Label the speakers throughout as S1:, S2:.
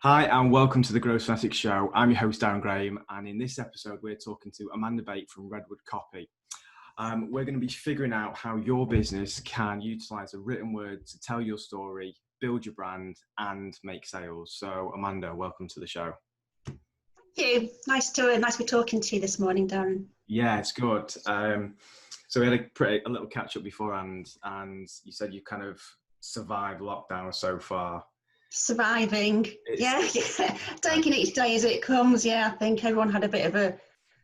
S1: Hi and welcome to the Growth Fanatics show. I'm your host Darren Graham, and in this episode we're talking to Amanda Bate from Redwood Copy. We're going to be figuring out how your business can utilise a written word to tell your story, build your brand and make sales. So Amanda, welcome to the show.
S2: Thank you. Nice to be talking to you this morning, Darren.
S1: Yeah, it's good. So we had a little catch up beforehand, and you said you kind of survived lockdown so far.
S2: Surviving, yeah. Taking each day as it comes. Yeah, I think everyone had a bit of a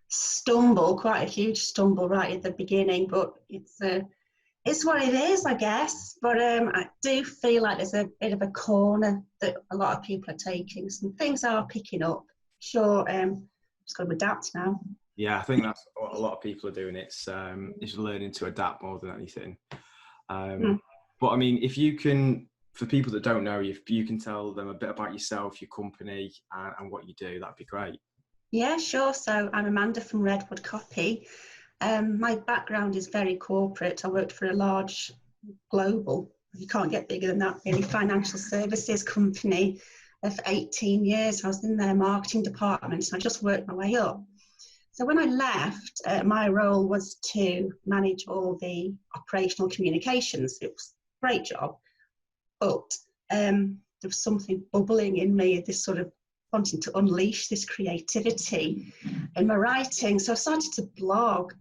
S2: stumble, quite a huge stumble right at the beginning, but it's what it is, I guess. But I do feel like there's a bit of a corner that a lot of people are taking. Some things are picking up. Sure, just got to adapt now.
S1: Yeah, I think that's what a lot of people are doing. It's learning to adapt more than anything. But I mean, if you can, for people that don't know you, if you can tell them a bit about yourself, your company, and what you do, that'd be great.
S2: Yeah, sure. So I'm Amanda from Redwood Copy. My background is very corporate. I worked for a large global, you can't get bigger than that really, financial services company for 18 years. I was in their marketing department and I just worked my way up. So when I left, my role was to manage all the operational communications. It was a great job. But there was something bubbling in me, this sort of wanting to unleash this creativity in my writing. So I started to blog.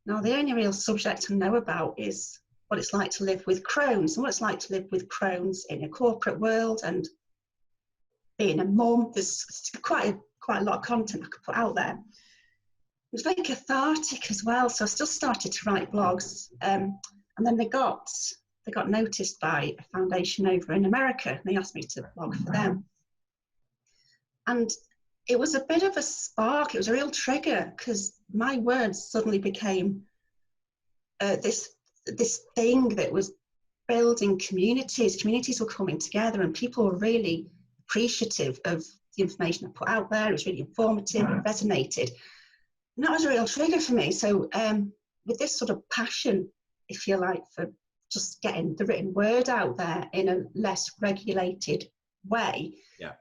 S2: Now, the only real subject I know about is what it's like to live with Crohn's and what it's like to live with Crohn's in a corporate world and being a mum. There's quite a lot of content I could put out there. It was very cathartic as well. So I still started to write blogs. And then they got noticed by a foundation over in America, and they asked me to blog for them. And it was a bit of a spark, it was a real trigger, because my words suddenly became this thing that was building communities. Communities were coming together and people were really appreciative of the information I put out there. It was really informative, it resonated. And that was a real trigger for me. So with this sort of passion, if you like, for just getting the written word out there in a less regulated way.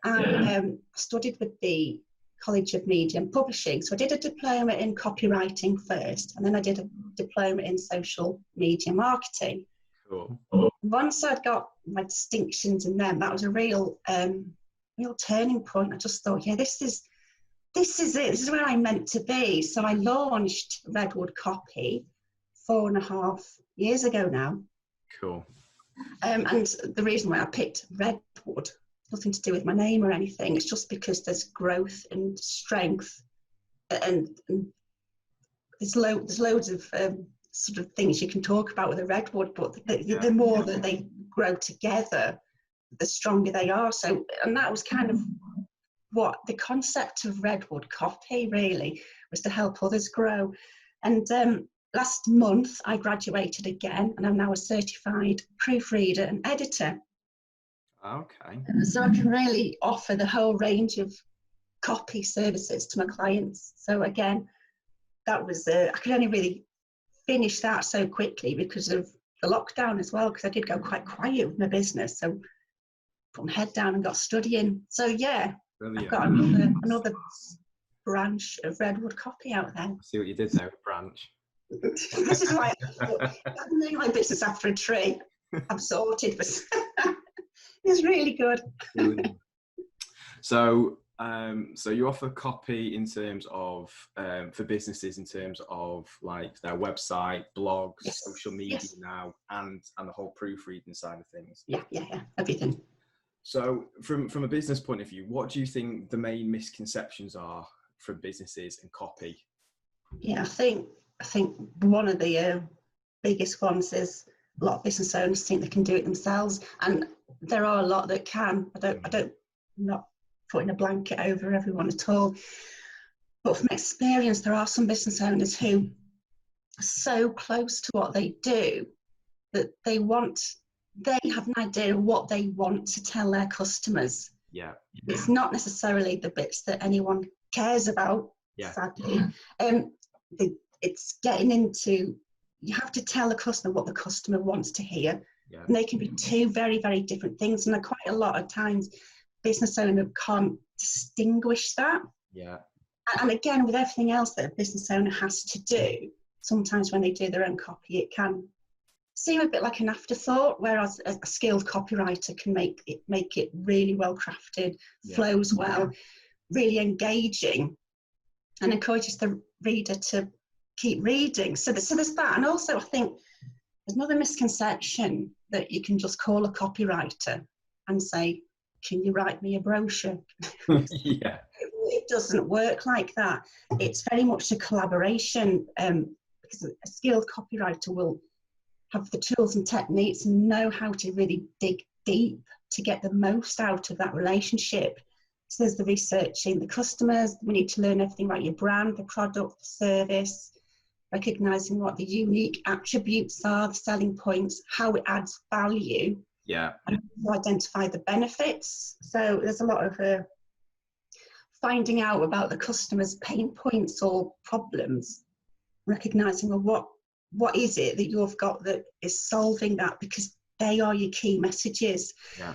S2: I studied with the College of Media and Publishing. So I did a diploma in copywriting first, and then I did a diploma in social media marketing.
S1: Cool.
S2: Once I'd got my distinctions in them, that was a real turning point. I just thought, yeah, this is it. This is where I'm meant to be. So I launched Redwood Copy 4.5 years ago now.
S1: Cool.
S2: And the reason why I picked Redwood, nothing to do with my name or anything, it's just because there's growth and strength, and there's loads of sort of things you can talk about with a redwood, but the more that they grow together, the stronger they are. So, and that was kind of what the concept of Redwood Copy really was, to help others grow. And last month, I graduated again, and I'm now a certified proofreader and editor.
S1: Okay.
S2: So I can really offer the whole range of copy services to my clients. So again, that was, I could only really finish that so quickly because of the lockdown as well, because I did go quite quiet with my business. So put my head down and got studying. So yeah, brilliant. I've got another branch of Redwood Copy out there.
S1: I see what you did there, branch.
S2: This is why I'm doing my business after a tree. I'm sorted, but it's really good.
S1: So you offer copy in terms of for businesses, in terms of like their website, blogs, yes, social media now, and the whole proofreading side of things.
S2: Yeah, everything.
S1: So from a business point of view, what do you think the main misconceptions are for businesses and copy?
S2: Yeah, I think one of the biggest ones is a lot of business owners think they can do it themselves, and there are a lot that can. I'm not putting a blanket over everyone at all, but from experience, there are some business owners who are so close to what they do that they have an idea of what they want to tell their customers.
S1: Yeah.
S2: It's not necessarily the bits that anyone cares about, sadly. It's getting into, you have to tell the customer what the customer wants to hear. Yeah. And they can be two very, very different things. And quite a lot of times business owner can't distinguish that.
S1: Yeah.
S2: And again, with everything else that a business owner has to do, sometimes when they do their own copy, it can seem a bit like an afterthought, whereas a skilled copywriter can make it really well crafted, flows well, really engaging, and encourages the reader to keep reading. So there's that. And also, I think there's another misconception that you can just call a copywriter and say, can you write me a brochure?
S1: Yeah.
S2: It doesn't work like that. It's very much a collaboration, because a skilled copywriter will have the tools and techniques and know how to really dig deep to get the most out of that relationship. So there's the researching the customers. We need to learn everything about your brand, the product, the service, recognizing what the unique attributes are, the selling points, how it adds value.
S1: Yeah.
S2: And identify the benefits. So there's a lot of finding out about the customer's pain points or problems, recognizing, well, what is it that you've got that is solving that, because they are your key messages.
S1: Yeah.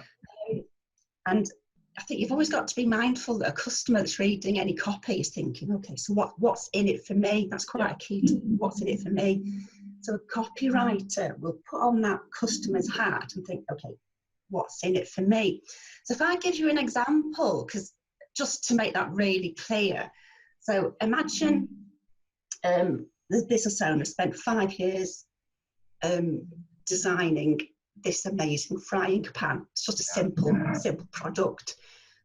S2: And I think you've always got to be mindful that a customer that's reading any copy is thinking, okay, so what's in it for me? That's quite a key to what's in it for me. So a copywriter will put on that customer's hat and think, okay, what's in it for me? So if I give you an example, because just to make that really clear. So imagine the business owner spent 5 years designing this amazing frying pan. It's just a simple product.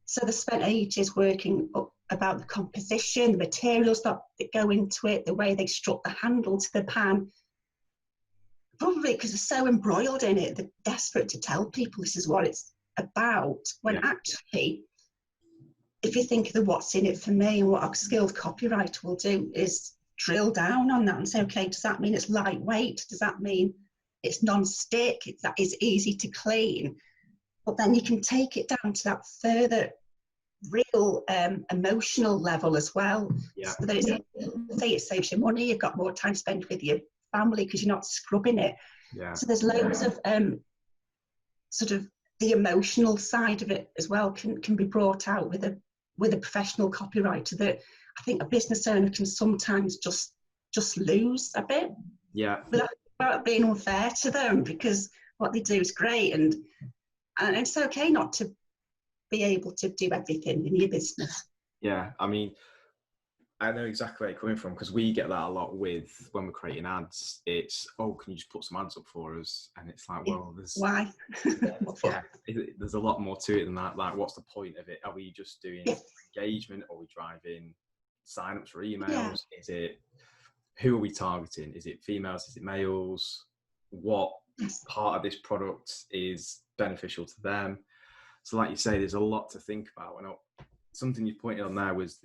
S2: So they spent ages working up about the composition, the materials that go into it, the way they struck the handle to the pan. Probably because they're so embroiled in it, they're desperate to tell people this is what it's about. When actually, if you think of the what's in it for me, and what a skilled copywriter will do is drill down on that and say, okay, does that mean it's lightweight? Does that mean it's non-stick? That is easy to clean? But then you can take it down to that further real emotional level as well.
S1: Yeah.
S2: So that say it saves you money, you've got more time spent with your family because you're not scrubbing it.
S1: Yeah.
S2: So there's loads of sort of the emotional side of it as well can be brought out with a professional copywriter that I think a business owner can sometimes just lose a bit.
S1: Yeah.
S2: Without being unfair to them, because what they do is great, and it's okay not to be able to do everything in your business.
S1: Yeah, I mean, I know exactly where you're coming from, because we get that a lot with when we're creating ads. It's, oh, can you just put some ads up for us? And it's like, well, there's
S2: why?
S1: There's a lot more to it than that. Like, what's the point of it? Are we just doing engagement? Are we driving sign-ups for emails?
S2: Yeah.
S1: Is it, who are we targeting? Is it females? Is it males? What part of this product is beneficial to them? So like you say, there's a lot to think about. And something you pointed on there was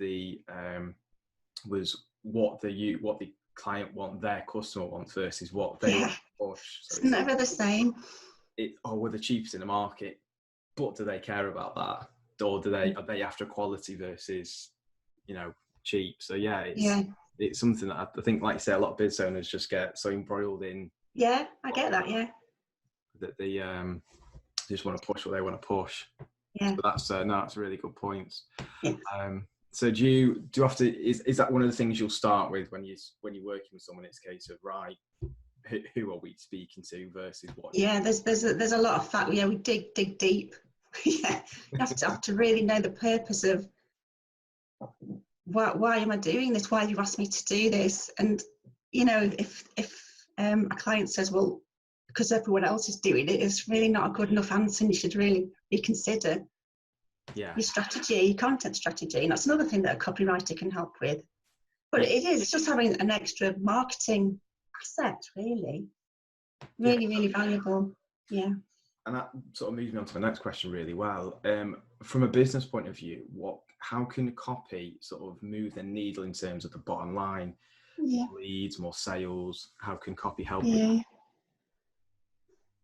S1: what the client want, their customer wants versus what they want to push. So
S2: it's never the same.
S1: We're the cheapest in the market, but do they care about that? Or are they after quality versus, cheap? So it's something that I think, like you say, a lot of business owners just get so embroiled in.
S2: Yeah, I get that. Yeah.
S1: That they just want to push what they want to push.
S2: Yeah.
S1: So that's a really good point.
S2: Yeah.
S1: So do you have to? Is that one of the things you'll start with when you're working with someone? It's a case of, right, who are we speaking to versus what?
S2: Yeah, there's a lot of fact. Yeah, we dig deep. Yeah, you have to really know the purpose of why am I doing this? Why have you asked me to do this? And if a client says, well, because everyone else is doing it, it's really not a good enough answer, and you should really reconsider your strategy, your content strategy. And that's another thing that a copywriter can help with. But it's just having an extra marketing asset, really really valuable. Yeah.
S1: And that sort of moves me on to the next question really well. From a business point of view, how can copy sort of move the needle in terms of the bottom line?
S2: Yeah.
S1: Leads, more sales? How can copy help?
S2: Yeah.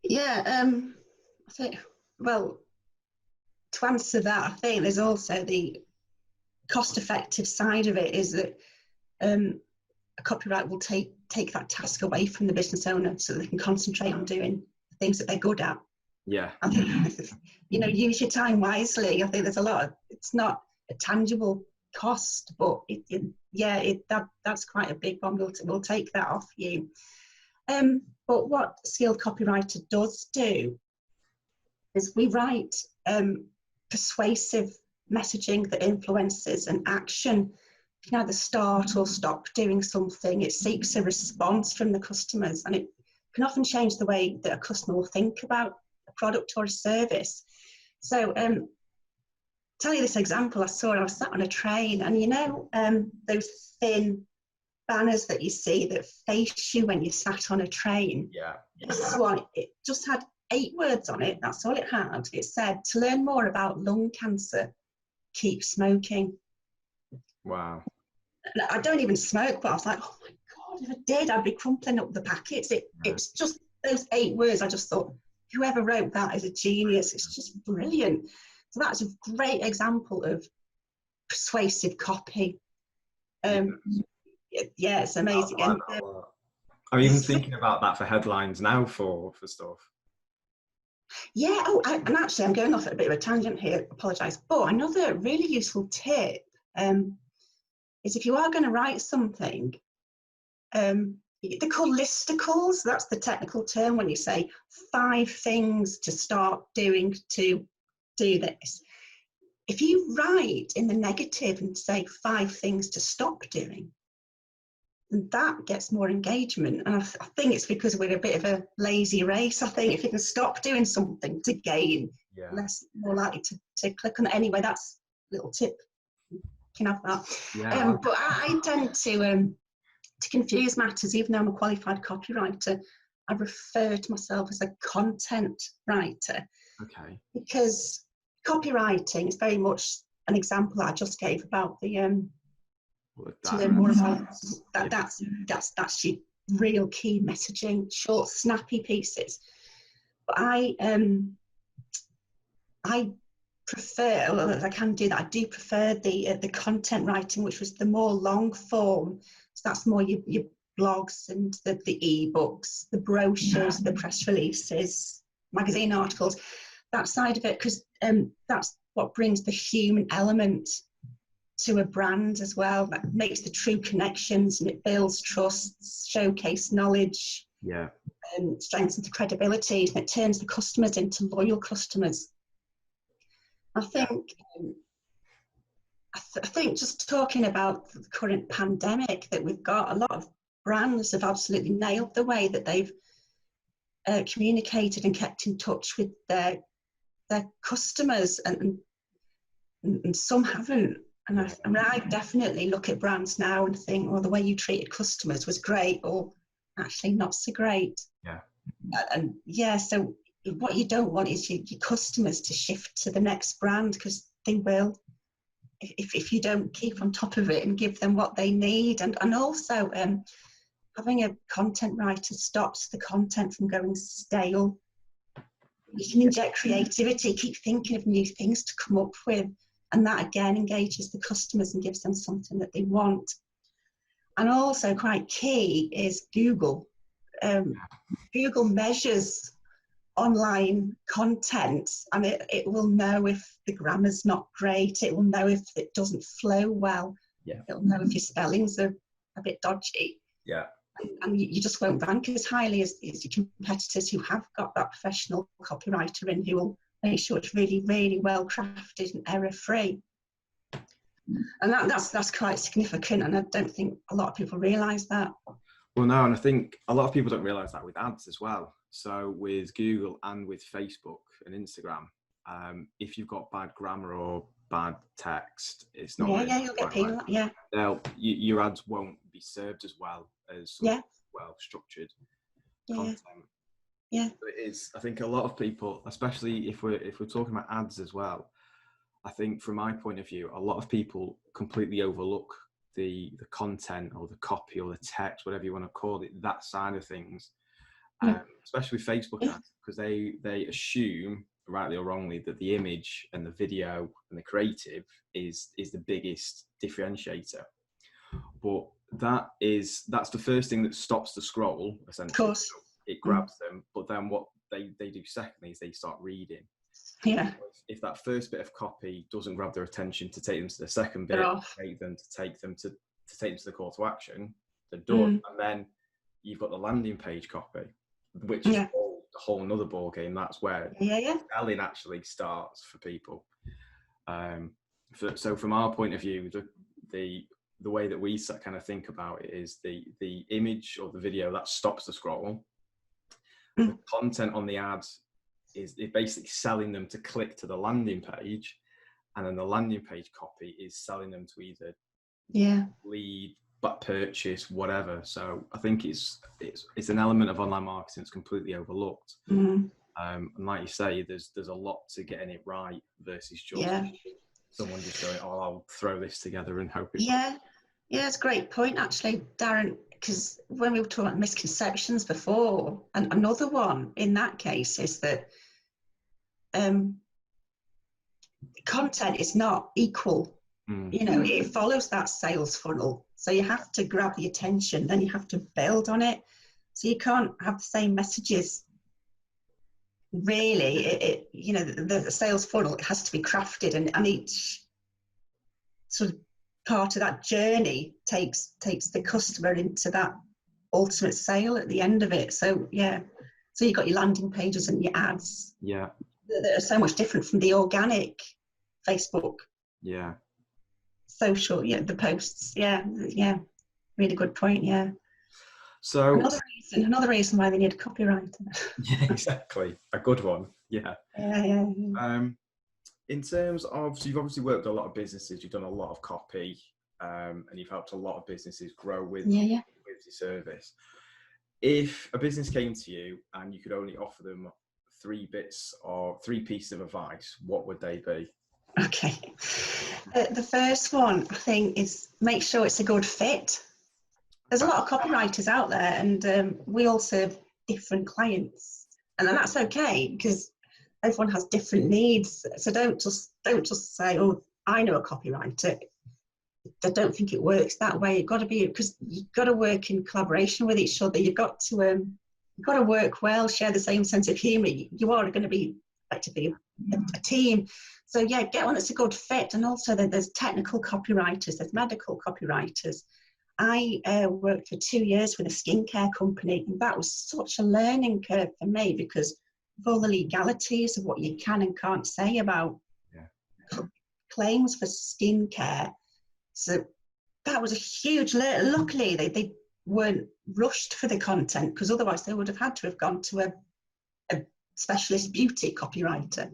S2: Yeah. I think, well, to answer that, I think there's also the cost-effective side of it, is that a copyright will take that task away from the business owner so they can concentrate on doing the things that they're good at.
S1: Yeah.
S2: I think, use your time wisely. I think there's a lot of, it's not a tangible cost, but that's quite a big one. We'll take that off you. But what a skilled copywriter does do is we write persuasive messaging that influences an action. You can either start or stop doing something. It seeks a response from the customers, and it can often change the way that a customer will think about a product or a service. So tell you this example. I was sat on a train, and those thin banners that you see that face you when you sat on a train.
S1: Yeah.
S2: This one, it just had 8 words on it. That's all it had. It said, to learn more about lung cancer, keep smoking.
S1: Wow.
S2: I don't even smoke, but I was like, oh my God, if I did, I'd be crumpling up the packets. It's just those 8 words. I just thought, whoever wrote that is a genius. It's just brilliant. So that's a great example of persuasive copy. Yeah, it's amazing.
S1: I'm even thinking about that for headlines now for stuff.
S2: Yeah. Oh, and actually, I'm going off at a bit of a tangent here. Apologise. But another really useful tip is if you are going to write something, they're called listicles. That's the technical term when you say 5 things to start doing to do this. If you write in the negative and say 5 things to stop doing, and that gets more engagement. And I think it's because we're a bit of a lazy race. I think if you can stop doing something to gain, more likely to click on it. Anyway, that's a little tip. You can have that.
S1: Yeah.
S2: But I tend to confuse matters. Even though I'm a qualified copywriter, I refer to myself as a content writer.
S1: Okay.
S2: Because copywriting is very much an example that I just gave about the to learn more about that. That's your real key messaging, short, snappy pieces. But I prefer, although I can do that, I do prefer the content writing, which was the more long form. So that's more your blogs and the ebooks, the brochures, the press releases, magazine articles, that side of it, because that's what brings the human element to a brand as well. That makes the true connections, and it builds trust, showcase knowledge, strengthens the credibility, and it turns the customers into loyal customers. I think just talking about the current pandemic that we've got, a lot of brands have absolutely nailed the way that they've communicated and kept in touch with their customers, and some haven't. And I definitely look at brands now and think, well, the way you treated customers was great, or actually not so great. So what you don't want is your customers to shift to the next brand, because they will if you don't keep on top of it and give them what they need. And also having a content writer stops the content from going stale. You can inject creativity, keep thinking of new things to come up with, and that again engages the customers and gives them something that they want. And also quite key is Google. Google measures online content, and it will know if the grammar's not great, it will know if it doesn't flow well, it'll know if your spellings are a bit dodgy. And you just won't rank as highly as your competitors who have got that professional copywriter in, who will make sure it's really, really well crafted and error-free. And that's quite significant, and I don't think a lot of people realise that.
S1: Well, no, and I think a lot of people don't realise that with ads as well. So with Google and with Facebook and Instagram, if you've got bad grammar or bad text, it's not
S2: you'll get penalised.
S1: Your ads won't be served as well as well structured content. So it is. I think a lot of people, especially if we're talking about ads as well, I think from my point of view, a lot of people completely overlook the content or the copy or the text, whatever you want to call it, that side of things. Especially with Facebook ads, because they assume, rightly or wrongly, that the image and the video and the creative is the biggest differentiator. But that's the first thing that stops the scroll, essentially.
S2: Of course.
S1: It grabs them, but then what they do secondly is they start reading.
S2: Yeah.
S1: If that first bit of copy doesn't grab their attention to take them to the second
S2: They're
S1: bit,
S2: off.
S1: take them to the call to action, they're done. And then you've got the landing page copy, which is a whole another ball game. That's where selling actually starts for people. So from our point of view, the way that we kind of think about it is the image or the video that stops the scroll. The content on the ad is basically selling them to click to the landing page, and then the landing page copy is selling them to either lead, but purchase, whatever. So I think it's an element of online marketing that's completely overlooked. And like you say, there's a lot to getting it right versus just someone just going, oh, I'll throw this together and hope it.
S2: Yeah, it's a great point actually, Darren, because when we were talking about misconceptions before, and another one in that case is that content is not equal. It follows that sales funnel, so you have to grab the attention, then you have to build on it, so you can't have the same messages. Really, the sales funnel has to be crafted, and each sort of part of that journey takes the customer into that ultimate sale at the end of it. So so you've got your landing pages and your ads that are so much different from the organic Facebook social the posts. Really good point. So another reason why they need a copywriter.
S1: Exactly, a good one. In terms of, so you've obviously worked with a lot of businesses, you've done a lot of copy, and you've helped a lot of businesses grow with your service. If a business came to you and you could only offer them 3 pieces of advice, what would they be?
S2: Okay. The first one, I think, is make sure it's a good fit. There's a lot of copywriters out there, and we all serve different clients, and that's okay because everyone has different needs. So don't just say, oh, I know a copywriter. I don't think it works that way. You've got to be, because you've got to work in collaboration with each other. You've got to work well, share the same sense of humour. You are going to be effectively a team. So get one that's a good fit. And also there's technical copywriters, there's medical copywriters. I worked for 2 years with a skincare company, and that was such a learning curve for me because of all the legalities of what you can and can't say about claims for skincare. So that was a huge learn. Luckily, they weren't rushed for the content, because otherwise they would have had to have gone to a specialist beauty copywriter.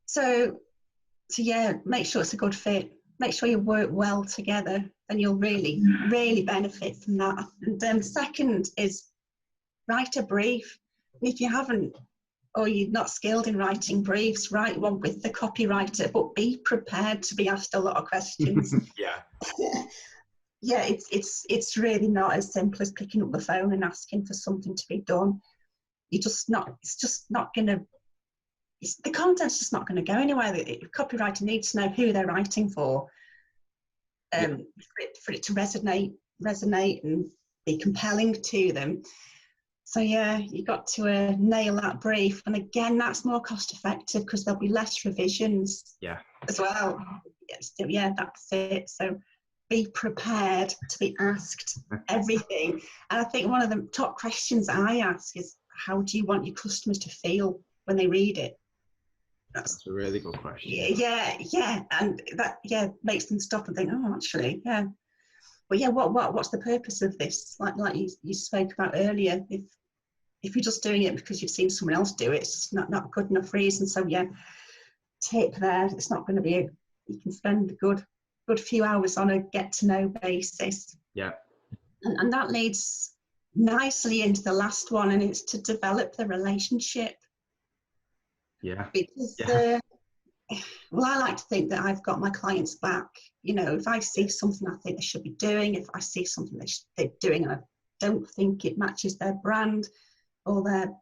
S2: So make sure it's a good fit. Make sure you work well together, and you'll really, really benefit from that. And then second is write a brief. If you haven't, or you're not skilled in writing briefs, write one with the copywriter, but be prepared to be asked a lot of questions. It's really not as simple as picking up the phone and asking for something to be done. The content's just not going to go anywhere. The copywriter needs to know who they're writing for it to resonate and be compelling to them. So you got to nail that brief, and again, that's more cost effective because there'll be less revisions as well. That's it. So be prepared to be asked everything. And I think one of the top questions I ask is, how do you want your customers to feel when they read it? That's a really good question. And that makes them stop and think, oh, actually, but what's the purpose of this? Like you spoke about earlier, if you're just doing it because you've seen someone else do it, it's just not a good enough reason. So tip there, it's not going to be you can spend a good few hours on a get to know basis. And that leads nicely into the last one, and it's to develop the relationship. Because I like to think that I've got my clients back. If I see something I think they should be doing, if I see something they're doing and I don't think it matches their brand or their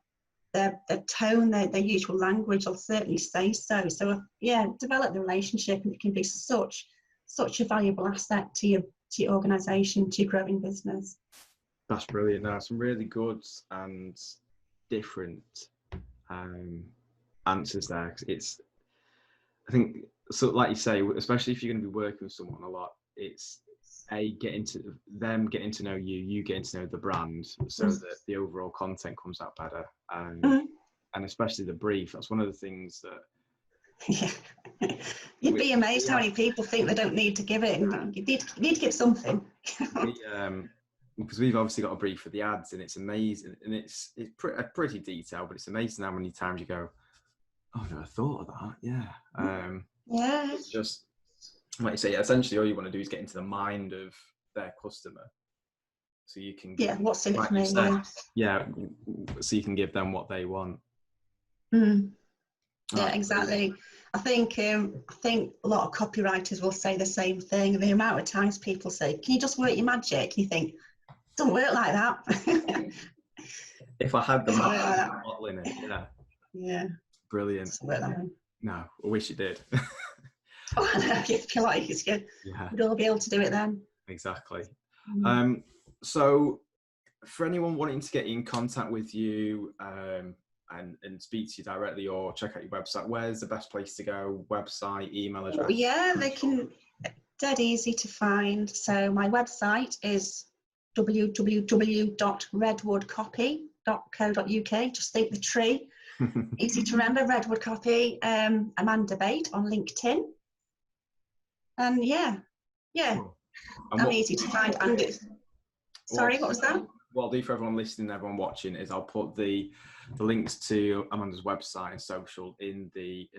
S2: tone, their usual language, I'll certainly say so. So develop the relationship, and it can be such a valuable asset to your organisation, to your growing business.
S1: That's brilliant. Now, some really good and different answers there. 'Cause I think, so like you say, especially if you're going to be working with someone a lot, it's getting to know you, you getting to know the brand, so that the overall content comes out better. And especially the brief, that's one of the things that
S2: you'd be amazed how many people think they don't need to give it, and you need to give something.
S1: Because we've obviously got a brief for the ads, and it's amazing, and it's pretty detailed, but it's amazing how many times you go, oh, I never thought of that. Yeah. It's just like you say, essentially all you want to do is get into the mind of their customer, so you can
S2: what's in it for me.
S1: So you can give them what they want.
S2: Yeah, exactly. I think a lot of copywriters will say the same thing. The amount of times people say, can you just work your magic? And you think, it doesn't work like that.
S1: If I had the model in it,
S2: yeah,
S1: brilliant.
S2: Doesn't work that way.
S1: No, I wish it did.
S2: Oh, I know, if you like, it's good.
S1: Yeah,
S2: we'd all be able to do it then.
S1: Exactly. So for anyone wanting to get in contact with you and speak to you directly, or check out your website, where's the best place to go? Website, email address?
S2: Yeah, they can, dead easy to find. So my website is www.redwoodcopy.co.uk. Just think the tree. Easy to remember, Redwood Copy. Amanda Bate on LinkedIn. And cool. I'm easy to find. Sorry, what was that?
S1: What I'll do for everyone listening, everyone watching, is I'll put the links to Amanda's website and social in the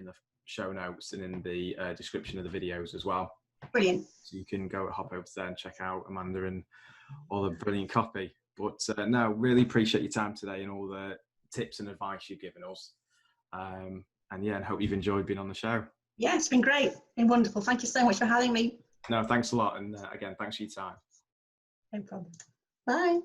S1: show notes and in the description of the videos as well.
S2: Brilliant.
S1: So you can hop over there and check out Amanda and all the brilliant copy. But no, really appreciate your time today and all the tips and advice you've given us. And hope you've enjoyed being on the show.
S2: Yeah, it's been great. It's been wonderful. Thank you so much for having me.
S1: No, thanks a lot. And again, thanks for your time.
S2: No problem. Bye.